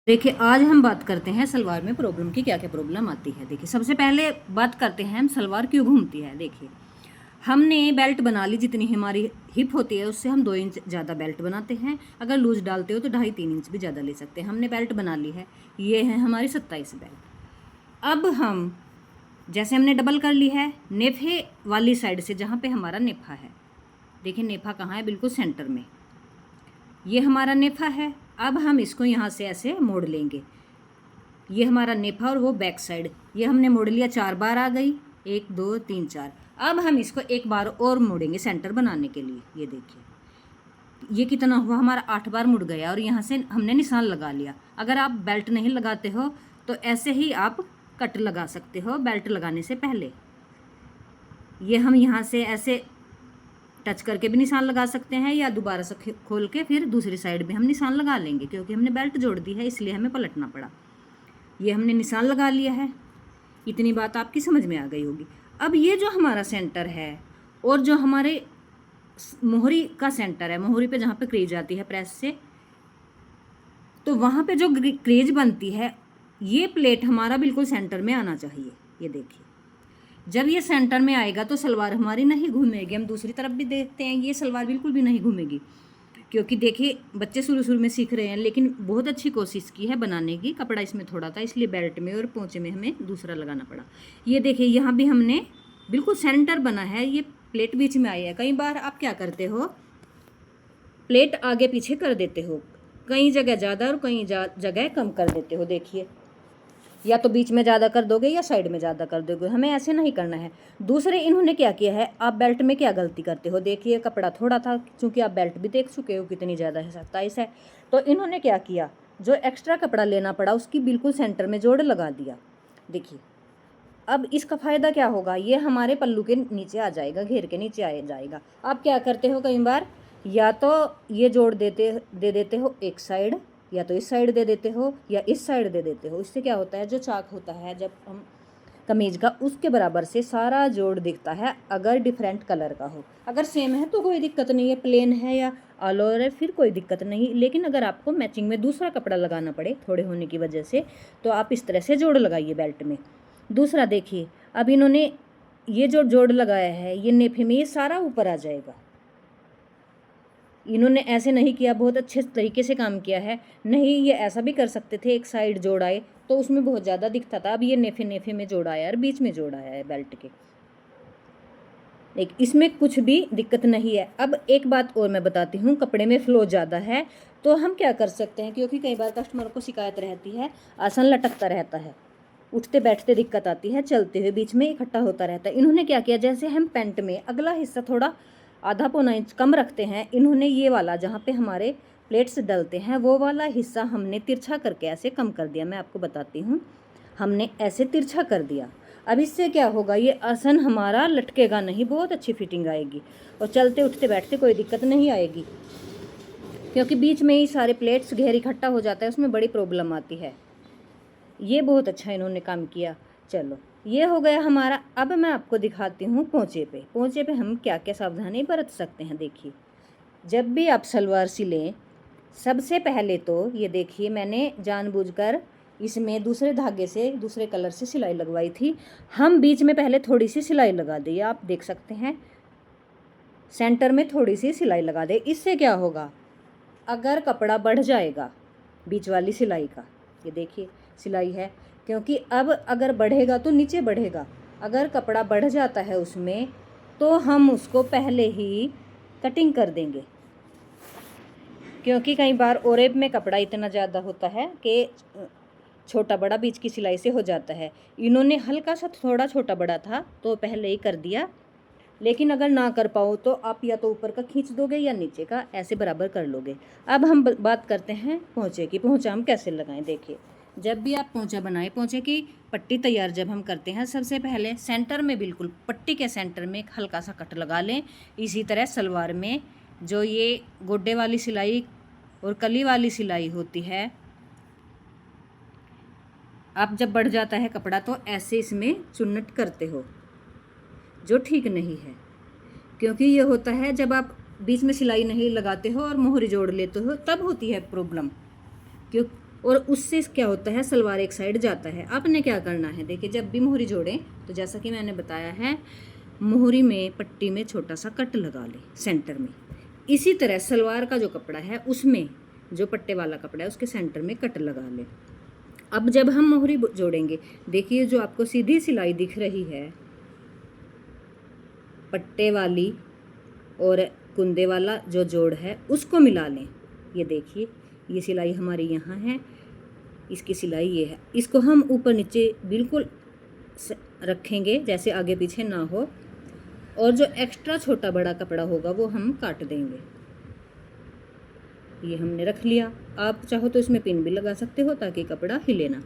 देखिए, आज हम बात करते हैं सलवार में प्रॉब्लम की क्या क्या प्रॉब्लम आती है। देखिए, सबसे पहले बात करते हैं हम सलवार क्यों घूमती है। देखिए, हमने बेल्ट बना ली, जितनी हमारी हिप होती है उससे हम 2 इंच ज़्यादा बेल्ट बनाते हैं। अगर लूज डालते हो तो 2.5-3 इंच भी ज़्यादा ले सकते हैं। हमने बेल्ट बना ली है, ये है हमारी 27 बेल्ट। अब हम जैसे हमने डबल कर ली है, नेफे वाली साइड से जहाँ पे हमारा नेफा है, देखिए नेफा कहाँ है, बिल्कुल सेंटर में, ये हमारा नेफा है। अब हम इसको यहाँ से ऐसे मोड़ लेंगे, ये हमारा नेफा और वो बैक साइड, ये हमने मोड़ लिया, 4 बार आ गई, 1 2 3 4। अब हम इसको एक बार और मोड़ेंगे सेंटर बनाने के लिए। ये देखिए, ये कितना हुआ हमारा, 8 बार मुड़ गया और यहाँ से हमने निशान लगा लिया। अगर आप बेल्ट नहीं लगाते हो तो ऐसे ही आप कट लगा सकते हो बेल्ट लगाने से पहले। ये हम यहाँ से ऐसे टच करके भी निशान लगा सकते हैं, या दोबारा से खोल के फिर दूसरी साइड में हम निशान लगा लेंगे, क्योंकि हमने बेल्ट जोड़ दी है इसलिए हमें पलटना पड़ा। ये हमने निशान लगा लिया है, इतनी बात आपकी समझ में आ गई होगी। अब ये जो हमारा सेंटर है और जो हमारे मोहरी का सेंटर है, मोहरी पे जहाँ पे क्रीज आती है प्रेस से, तो वहाँ पे जो क्रीज बनती है, ये प्लेट हमारा बिल्कुल सेंटर में आना चाहिए। ये देखिए, जब ये सेंटर में आएगा तो सलवार हमारी नहीं घूमेगी। हम दूसरी तरफ भी देखते हैं, ये सलवार बिल्कुल भी नहीं घूमेगी, क्योंकि देखिए बच्चे शुरू में सीख रहे हैं, लेकिन बहुत अच्छी कोशिश की है बनाने की। कपड़ा इसमें थोड़ा था इसलिए बेल्ट में और पोंचे में हमें दूसरा लगाना पड़ा। ये देखिए, यहाँ भी हमने बिल्कुल सेंटर बना है, ये प्लेट बीच में आई है। कई बार आप क्या करते हो, प्लेट आगे पीछे कर देते हो, कई जगह ज़्यादा और कई जगह कम कर देते हो। देखिए, या तो बीच में ज़्यादा कर दोगे या साइड में ज़्यादा कर दोगे, हमें ऐसे नहीं करना है। दूसरे इन्होंने क्या किया है, आप बेल्ट में क्या गलती करते हो, देखिए कपड़ा थोड़ा था, क्योंकि आप बेल्ट भी देख चुके हो कितनी ज़्यादा है, 27 है। तो इन्होंने क्या किया, जो एक्स्ट्रा कपड़ा लेना पड़ा उसकी बिल्कुल सेंटर में जोड़ लगा दिया। देखिए, अब इसका फ़ायदा क्या होगा, ये हमारे पल्लू के नीचे आ जाएगा, घेर के नीचे आ जाएगा। आप क्या करते हो, कई बार या तो ये जोड़ दे देते हो एक साइड, या तो इस साइड दे देते हो या इस साइड दे देते हो। इससे क्या होता है, जो चाक होता है जब हम कमीज का, उसके बराबर से सारा जोड़ दिखता है। अगर डिफरेंट कलर का हो, अगर सेम है तो कोई दिक्कत नहीं है, प्लेन है या ऑल ओवर है फिर कोई दिक्कत नहीं। लेकिन अगर आपको मैचिंग में दूसरा कपड़ा लगाना पड़े थोड़े होने की वजह से, तो आप इस तरह से जोड़ लगाइए बेल्ट में। दूसरा देखिए, अब इन्होंने ये जो जोड़ लगाया है, ये नेफे में ये सारा ऊपर आ जाएगा। इन्होंने ऐसे नहीं किया, बहुत अच्छे तरीके से काम किया है। नहीं, ये ऐसा भी कर सकते थे, एक साइड जोड़ आए तो उसमें बहुत ज़्यादा दिखता था। अब ये नेफे में जोड़ आया और बीच में जोड़ आया है बेल्ट के, एक इसमें कुछ भी दिक्कत नहीं है। अब एक बात और मैं बताती हूँ, कपड़े में फ्लो ज़्यादा है तो हम क्या कर सकते हैं, क्योंकि कई बार कस्टमर को शिकायत रहती है आसन लटकता रहता है, उठते बैठते दिक्कत आती है, चलते हुए बीच में इकट्ठा होता रहता है। इन्होंने क्या किया, जैसे हम पैंट में अगला हिस्सा थोड़ा आधा पौना इंच कम रखते हैं, इन्होंने ये वाला जहाँ पे हमारे प्लेट्स डलते हैं वो वाला हिस्सा हमने तिरछा करके ऐसे कम कर दिया। मैं आपको बताती हूँ, हमने ऐसे तिरछा कर दिया। अब इससे क्या होगा, ये आसन हमारा लटकेगा नहीं, बहुत अच्छी फिटिंग आएगी और चलते उठते बैठते कोई दिक्कत नहीं आएगी, क्योंकि बीच में ही सारे प्लेट्स घेर इकट्ठा हो जाता है, उसमें बड़ी प्रॉब्लम आती है। ये बहुत अच्छा इन्होंने काम किया। चलो, ये हो गया हमारा। अब मैं आपको दिखाती हूँ पोंचे पे। पोंचे पे हम क्या क्या सावधानी बरत सकते हैं। देखिए, जब भी आप सलवार सिलें, सबसे पहले तो ये देखिए, मैंने जानबूझकर इसमें दूसरे धागे से दूसरे कलर से सिलाई लगवाई थी। हम बीच में पहले थोड़ी सी सिलाई लगा दें, आप देख सकते हैं, सेंटर में थोड़ी सी सिलाई लगा दें। इससे क्या होगा, अगर कपड़ा बढ़ जाएगा बीच वाली सिलाई का, ये देखिए सिलाई है, क्योंकि अब अगर बढ़ेगा तो नीचे बढ़ेगा। अगर कपड़ा बढ़ जाता है उसमें तो हम उसको पहले ही कटिंग कर देंगे, क्योंकि कई बार ओरेब में कपड़ा इतना ज़्यादा होता है कि छोटा बड़ा बीच की सिलाई से हो जाता है। इन्होंने हल्का सा थोड़ा छोटा बड़ा था तो पहले ही कर दिया, लेकिन अगर ना कर पाओ तो आप या तो ऊपर का खींच दोगे या नीचे का ऐसे बराबर कर लोगे। अब हम बात करते हैं पोंचे की। पोंचा हम कैसे लगाएं। देखिए, जब भी आप पोंचा बनाएं, पोंचे की पट्टी तैयार जब हम करते हैं, सबसे पहले सेंटर में, बिल्कुल पट्टी के सेंटर में एक हल्का सा कट लगा लें। इसी तरह सलवार में जो ये गोड्डे वाली सिलाई और कली वाली सिलाई होती है, आप जब बढ़ जाता है कपड़ा तो ऐसे इसमें चुन्नट करते हो, जो ठीक नहीं है। क्योंकि ये होता है जब आप बीच में सिलाई नहीं लगाते हो और मोहरी जोड़ लेते हो, तब होती है प्रॉब्लम। क्यों, और उससे क्या होता है, सलवार एक साइड जाता है। आपने क्या करना है, देखिए जब भी मोहरी जोड़ें तो जैसा कि मैंने बताया है, मोहरी में पट्टी में छोटा सा कट लगा लें सेंटर में। इसी तरह सलवार का जो कपड़ा है उसमें जो पट्टे वाला कपड़ा है उसके सेंटर में कट लगा लें। अब जब हम मोहरी जोड़ेंगे, देखिए जो आपको सीधी सिलाई दिख रही है पट्टे वाली और कुंदे वाला जो जोड़ है उसको मिला लें। ये देखिए ये सिलाई हमारी यहाँ है, इसकी सिलाई ये है। इसको हम ऊपर नीचे बिल्कुल रखेंगे जैसे आगे पीछे ना हो, और जो एक्स्ट्रा छोटा बड़ा कपड़ा होगा वो हम काट देंगे। ये हमने रख लिया। आप चाहो तो इसमें पिन भी लगा सकते हो ताकि कपड़ा हिले ना।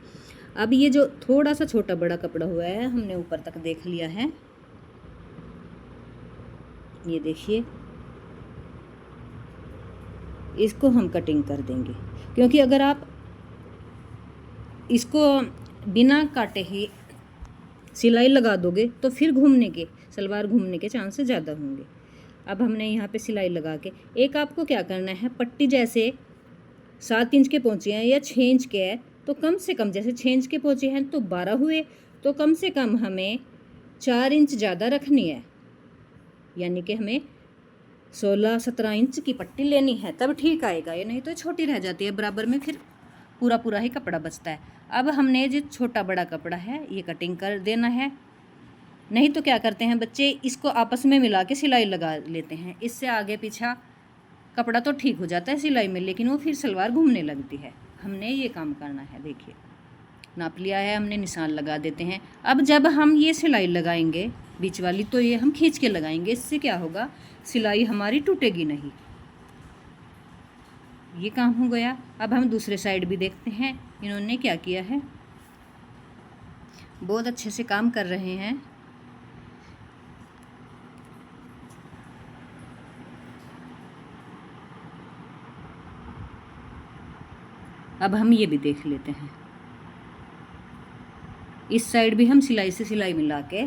अब ये जो थोड़ा सा छोटा बड़ा कपड़ा हुआ है हमने ऊपर तक देख लिया है, ये देखिए इसको हम कटिंग कर देंगे, क्योंकि अगर आप इसको बिना काटे ही सिलाई लगा दोगे तो फिर सलवार घूमने के चांसेस ज़्यादा होंगे। अब हमने यहाँ पे सिलाई लगा के, एक आपको क्या करना है, पट्टी जैसे 7 इंच के पोंचे हैं या 6 इंच के है तो कम से कम, जैसे 6 इंच के पोंचे हैं तो 12 हुए, तो कम से कम हमें 4 इंच ज़्यादा रखनी है, यानी कि हमें 16-17 इंच की पट्टी लेनी है, तब ठीक आएगा। ये नहीं तो छोटी रह जाती है बराबर में, फिर पूरा ही कपड़ा बचता है। अब हमने जो छोटा बड़ा कपड़ा है ये कटिंग कर देना है। नहीं तो क्या करते हैं बच्चे, इसको आपस में मिला के सिलाई लगा लेते हैं, इससे आगे पीछा कपड़ा तो ठीक हो जाता है सिलाई में, लेकिन वो फिर सलवार घूमने लगती है। हमने ये काम करना है। देखिए नाप लिया है हमने, निशान लगा देते हैं। अब जब हम ये सिलाई लगाएंगे बीच वाली, तो ये हम खींच के लगाएंगे, इससे क्या होगा, सिलाई हमारी टूटेगी नहीं। ये काम हो गया। अब हम दूसरे साइड भी देखते हैं इन्होंने क्या किया है। बहुत अच्छे से काम कर रहे हैं। अब हम ये भी देख लेते हैं, इस साइड भी हम सिलाई से सिलाई मिला के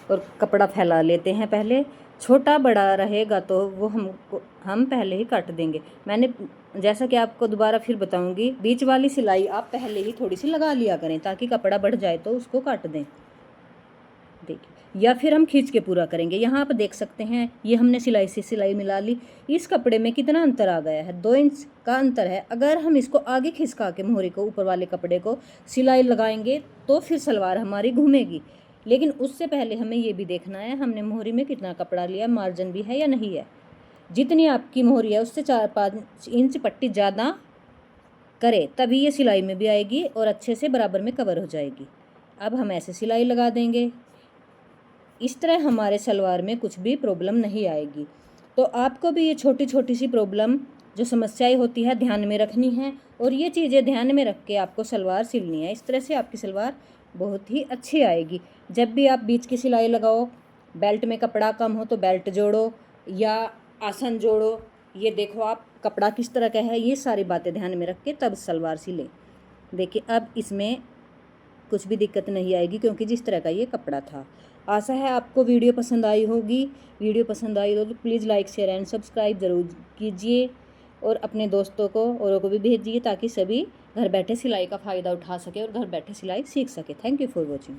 और कपड़ा फैला लेते हैं। पहले छोटा बड़ा रहेगा तो वो हम पहले ही काट देंगे। मैंने जैसा कि आपको दोबारा फिर बताऊंगी, बीच वाली सिलाई आप पहले ही थोड़ी सी लगा लिया करें ताकि कपड़ा बढ़ जाए तो उसको काट दें। देखिए, या फिर हम खींच के पूरा करेंगे। यहाँ आप देख सकते हैं ये हमने सिलाई से सिलाई मिला ली। इस कपड़े में कितना अंतर आ गया है, 2 इंच का अंतर है। अगर हम इसको आगे खिसका के मोहरी को, ऊपर वाले कपड़े को सिलाई लगाएंगे तो फिर सलवार हमारी घूमेगी। लेकिन उससे पहले हमें ये भी देखना है हमने मोहरी में कितना कपड़ा लिया, मार्जिन भी है या नहीं है। जितनी आपकी मोहरी है उससे 4-5 इंच पट्टी ज़्यादा करे, तभी ये सिलाई में भी आएगी और अच्छे से बराबर में कवर हो जाएगी। अब हम ऐसे सिलाई लगा देंगे, इस तरह हमारे सलवार में कुछ भी प्रॉब्लम नहीं आएगी। तो आपको भी ये छोटी छोटी सी प्रॉब्लम जो समस्याएं होती है ध्यान में रखनी है, और ये चीज़ें ध्यान में रख के आपको सलवार सिलनी है। इस तरह से आपकी सलवार बहुत ही अच्छी आएगी। जब भी आप बीच की सिलाई लगाओ, बेल्ट में कपड़ा कम हो तो बेल्ट जोड़ो या आसन जोड़ो। ये देखो आप कपड़ा किस तरह का है, ये सारी बातें ध्यान में रख के तब सलवार सिलें। देखिए अब इसमें कुछ भी दिक्कत नहीं आएगी क्योंकि जिस तरह का ये कपड़ा था। आशा है आपको वीडियो पसंद आई होगी। वीडियो पसंद आई हो तो please like share and subscribe ज़रूर कीजिए, और अपने दोस्तों को औरों को भी भेजिए ताकि सभी घर बैठे सिलाई का फ़ायदा उठा सके और घर बैठे सिलाई सीख सके। Thank you for watching.